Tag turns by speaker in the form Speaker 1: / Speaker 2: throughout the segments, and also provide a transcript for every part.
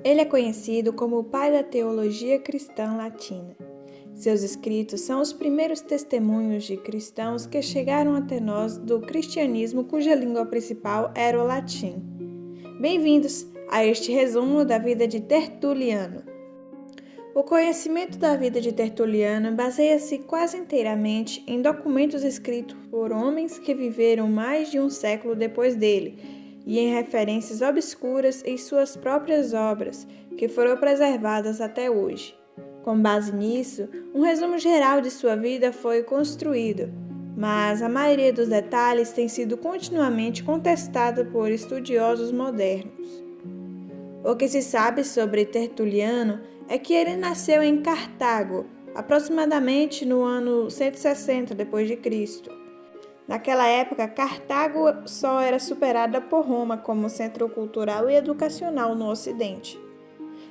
Speaker 1: Ele é conhecido como o pai da teologia cristã latina. Seus escritos são os primeiros testemunhos de cristãos que chegaram até nós do cristianismo cuja língua principal era o latim. Bem-vindos a este resumo da vida de Tertuliano. O conhecimento da vida de Tertuliano baseia-se quase inteiramente em documentos escritos por homens que viveram mais de um século depois dele e em referências obscuras em suas próprias obras, que foram preservadas até hoje. Com base nisso, um resumo geral de sua vida foi construído, mas a maioria dos detalhes tem sido continuamente contestada por estudiosos modernos. O que se sabe sobre Tertuliano é que ele nasceu em Cartago, aproximadamente no ano 160 d.C. Naquela época, Cartago só era superada por Roma como centro cultural e educacional no Ocidente.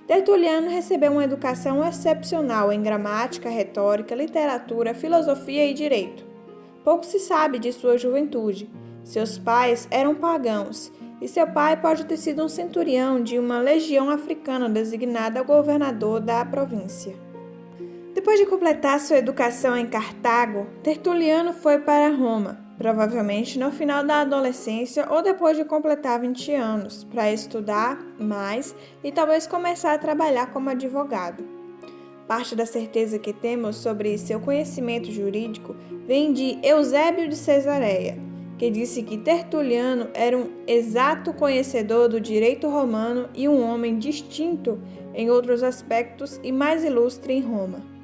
Speaker 1: Tertuliano recebeu uma educação excepcional em gramática, retórica, literatura, filosofia e direito. Pouco se sabe de sua juventude. Seus pais eram pagãos, e seu pai pode ter sido um centurião de uma legião africana designada governador da província. Depois de completar sua educação em Cartago, Tertuliano foi para Roma, provavelmente no final da adolescência ou depois de completar 20 anos, para estudar mais e talvez começar a trabalhar como advogado. Parte da certeza que temos sobre seu conhecimento jurídico vem de Eusébio de Cesareia, que disse que Tertuliano era um exato conhecedor do direito romano e um homem distinto em outros aspectos e mais ilustre em Roma.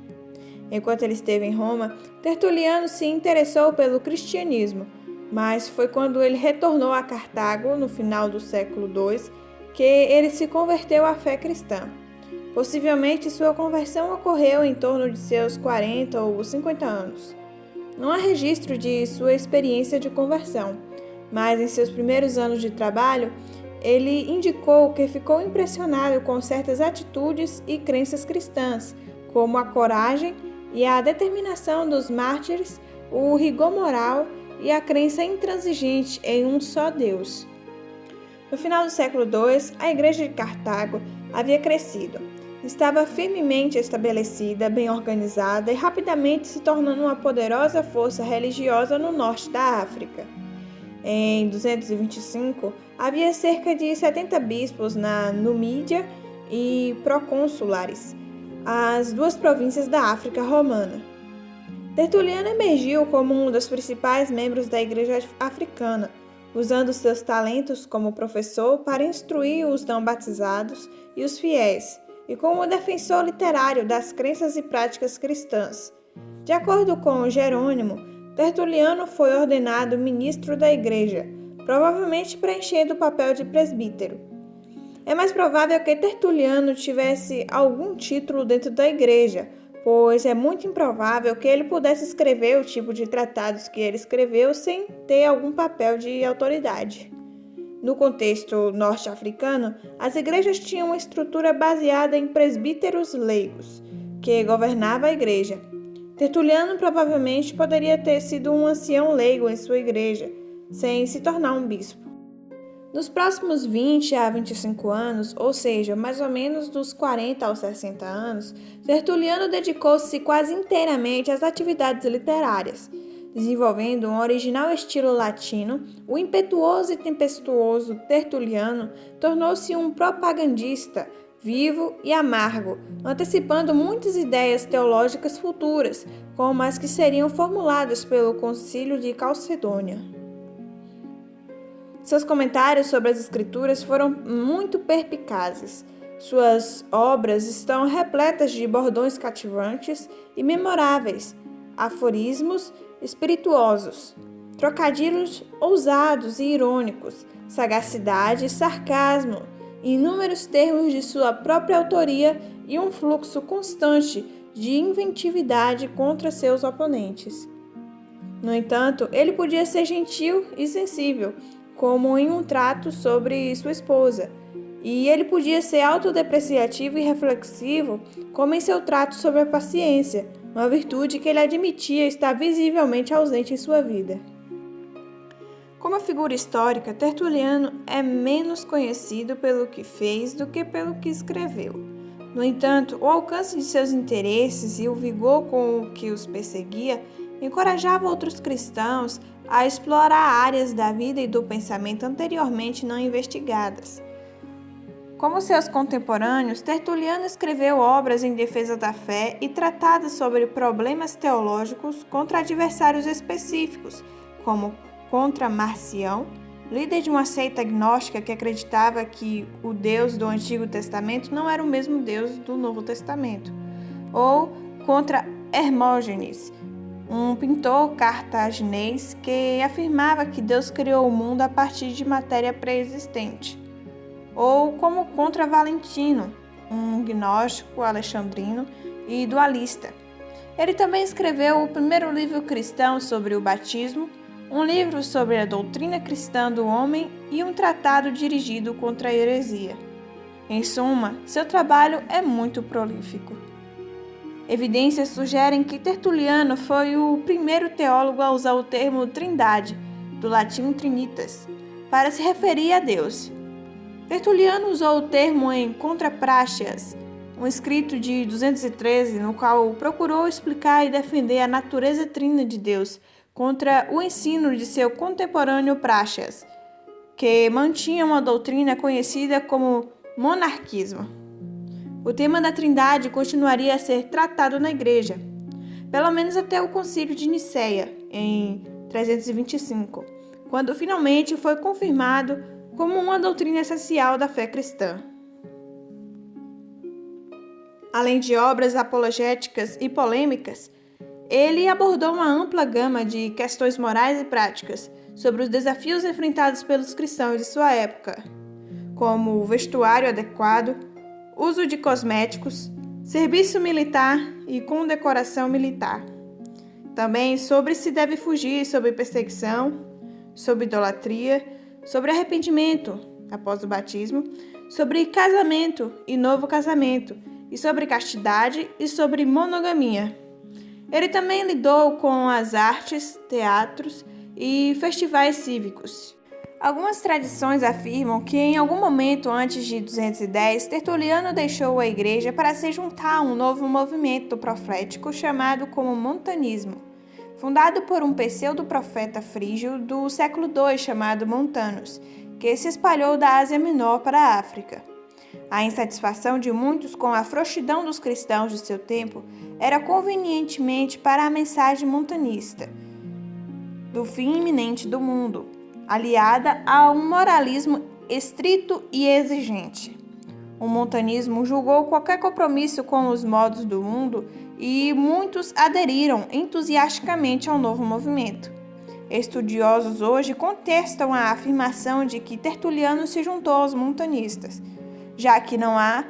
Speaker 1: Enquanto ele esteve em Roma, Tertuliano se interessou pelo cristianismo, mas foi quando ele retornou a Cartago, no final do século II, que ele se converteu à fé cristã. Possivelmente sua conversão ocorreu em torno de seus 40 ou 50 anos. Não há registro de sua experiência de conversão, mas em seus primeiros anos de trabalho, ele indicou que ficou impressionado com certas atitudes e crenças cristãs, como a coragem e a determinação dos mártires, o rigor moral e a crença intransigente em um só Deus. No final do século II, a Igreja de Cartago havia crescido. Estava firmemente estabelecida, bem organizada e rapidamente se tornando uma poderosa força religiosa no norte da África. Em 225, havia cerca de 70 bispos na Numídia e proconsulares, as duas províncias da África romana. Tertuliano emergiu como um dos principais membros da Igreja africana, usando seus talentos como professor para instruir os não batizados e os fiéis, e como defensor literário das crenças e práticas cristãs. De acordo com Jerônimo, Tertuliano foi ordenado ministro da Igreja, provavelmente preenchendo o papel de presbítero. É mais provável que Tertuliano tivesse algum título dentro da Igreja, pois é muito improvável que ele pudesse escrever o tipo de tratados que ele escreveu sem ter algum papel de autoridade. No contexto norte-africano, as igrejas tinham uma estrutura baseada em presbíteros leigos, que governavam a igreja. Tertuliano provavelmente poderia ter sido um ancião leigo em sua igreja, sem se tornar um bispo. Nos próximos 20 a 25 anos, ou seja, mais ou menos dos 40 aos 60 anos, Tertuliano dedicou-se quase inteiramente às atividades literárias. Desenvolvendo um original estilo latino, o impetuoso e tempestuoso Tertuliano tornou-se um propagandista vivo e amargo, antecipando muitas ideias teológicas futuras, como as que seriam formuladas pelo Concílio de Calcedônia. Seus comentários sobre as Escrituras foram muito perspicazes. Suas obras estão repletas de bordões cativantes e memoráveis, aforismos espirituosos, trocadilhos ousados e irônicos, sagacidade e sarcasmo, inúmeros termos de sua própria autoria e um fluxo constante de inventividade contra seus oponentes. No entanto, ele podia ser gentil e sensível, como em um trato sobre sua esposa, e ele podia ser autodepreciativo e reflexivo, como em seu trato sobre a paciência, uma virtude que ele admitia estar visivelmente ausente em sua vida. Como figura histórica, Tertuliano é menos conhecido pelo que fez do que pelo que escreveu. No entanto, o alcance de seus interesses e o vigor com o que os perseguia encorajava outros cristãos a explorar áreas da vida e do pensamento anteriormente não investigadas. Como seus contemporâneos, Tertuliano escreveu obras em defesa da fé e tratados sobre problemas teológicos contra adversários específicos, como contra Marcião, líder de uma seita agnóstica que acreditava que o Deus do Antigo Testamento não era o mesmo Deus do Novo Testamento, ou contra Hermógenes, um pintor cartaginês que afirmava que Deus criou o mundo a partir de matéria pré-existente, ou como contra Valentino, um gnóstico alexandrino e dualista. Ele também escreveu o primeiro livro cristão sobre o batismo, um livro sobre a doutrina cristã do homem e um tratado dirigido contra a heresia. Em suma, seu trabalho é muito prolífico. Evidências sugerem que Tertuliano foi o primeiro teólogo a usar o termo trindade, do latim trinitas, para se referir a Deus. Tertuliano usou o termo em Contra Praxeas, um escrito de 213, no qual procurou explicar e defender a natureza trina de Deus contra o ensino de seu contemporâneo Praxeas, que mantinha uma doutrina conhecida como monarquismo. O tema da Trindade continuaria a ser tratado na Igreja, pelo menos até o Concílio de Nicéia, em 325, quando finalmente foi confirmado como uma doutrina essencial da fé cristã. Além de obras apologéticas e polêmicas, ele abordou uma ampla gama de questões morais e práticas sobre os desafios enfrentados pelos cristãos de sua época, como vestuário adequado, uso de cosméticos, serviço militar e condecoração militar. Também sobre se deve fugir sobre perseguição, sobre idolatria, sobre arrependimento após o batismo, sobre casamento e novo casamento, e sobre castidade e sobre monogamia. Ele também lidou com as artes, teatros e festivais cívicos. Algumas tradições afirmam que em algum momento antes de 210, Tertuliano deixou a igreja para se juntar a um novo movimento profético chamado como montanismo, fundado por um pseudo-profeta frígio do século II chamado Montanus, que se espalhou da Ásia Menor para a África. A insatisfação de muitos com a frouxidão dos cristãos de seu tempo era convenientemente para a mensagem montanista do fim iminente do mundo, aliada a um moralismo estrito e exigente. O montanismo julgou qualquer compromisso com os modos do mundo e muitos aderiram entusiasticamente ao novo movimento. Estudiosos hoje contestam a afirmação de que Tertuliano se juntou aos montanistas, já que não há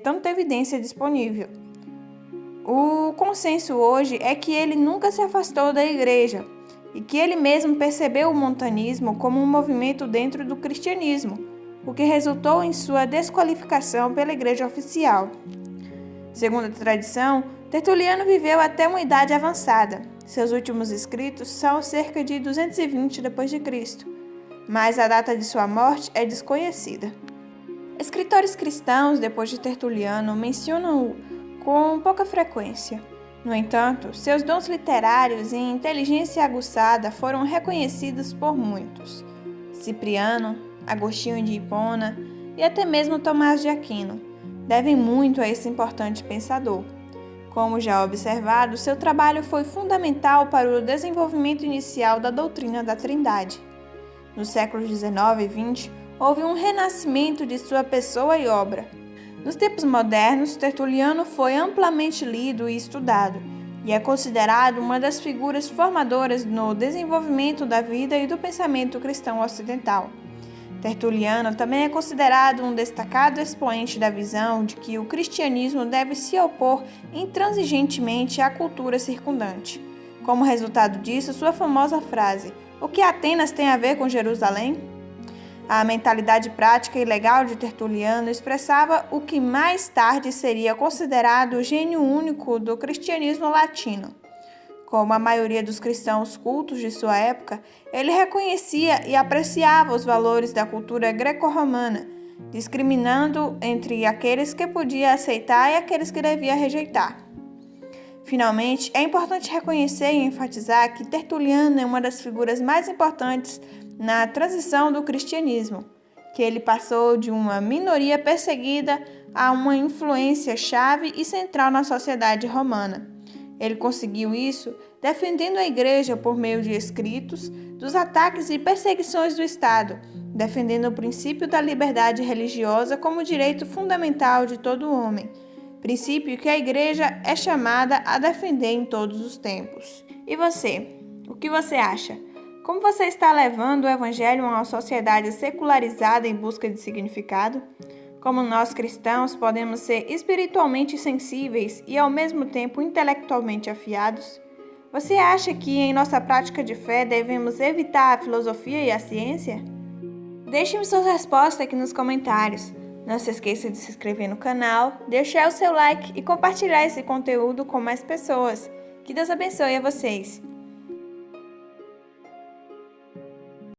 Speaker 1: tanta evidência disponível. O consenso hoje é que ele nunca se afastou da igreja e que ele mesmo percebeu o montanismo como um movimento dentro do cristianismo, o que resultou em sua desqualificação pela igreja oficial. Segundo a tradição, Tertuliano viveu até uma idade avançada. Seus últimos escritos são cerca de 220 d.C., mas a data de sua morte é desconhecida. Escritores cristãos, depois de Tertuliano, mencionam-o com pouca frequência. No entanto, seus dons literários e inteligência aguçada foram reconhecidos por muitos. Cipriano, Agostinho de Hipona e até mesmo Tomás de Aquino devem muito a esse importante pensador. Como já observado, seu trabalho foi fundamental para o desenvolvimento inicial da doutrina da Trindade. Nos séculos XIX e XX, houve um renascimento de sua pessoa e obra. Nos tempos modernos, Tertuliano foi amplamente lido e estudado, e é considerado uma das figuras formadoras no desenvolvimento da vida e do pensamento cristão ocidental. Tertuliano também é considerado um destacado expoente da visão de que o cristianismo deve se opor intransigentemente à cultura circundante. Como resultado disso, sua famosa frase: "O que Atenas tem a ver com Jerusalém?" A mentalidade prática e legal de Tertuliano expressava o que mais tarde seria considerado o gênio único do cristianismo latino. como a maioria dos cristãos cultos de sua época, ele reconhecia e apreciava os valores da cultura greco-romana, discriminando entre aqueles que podia aceitar e aqueles que devia rejeitar. Finalmente, é importante reconhecer e enfatizar que Tertuliano é uma das figuras mais importantes na transição do cristianismo, que ele passou de uma minoria perseguida a uma influência chave e central na sociedade romana. Ele conseguiu isso defendendo a igreja por meio de escritos, dos ataques e perseguições do Estado, defendendo o princípio da liberdade religiosa como direito fundamental de todo homem, princípio que a igreja é chamada a defender em todos os tempos. E você? O que você acha? Como você está levando o evangelho a uma sociedade secularizada em busca de significado? Como nós cristãos podemos ser espiritualmente sensíveis e ao mesmo tempo intelectualmente afiados? Você acha que em nossa prática de fé devemos evitar a filosofia e a ciência? Deixe-me sua resposta aqui nos comentários. Não se esqueça de se inscrever no canal, deixar o seu like e compartilhar esse conteúdo com mais pessoas. Que Deus abençoe a vocês!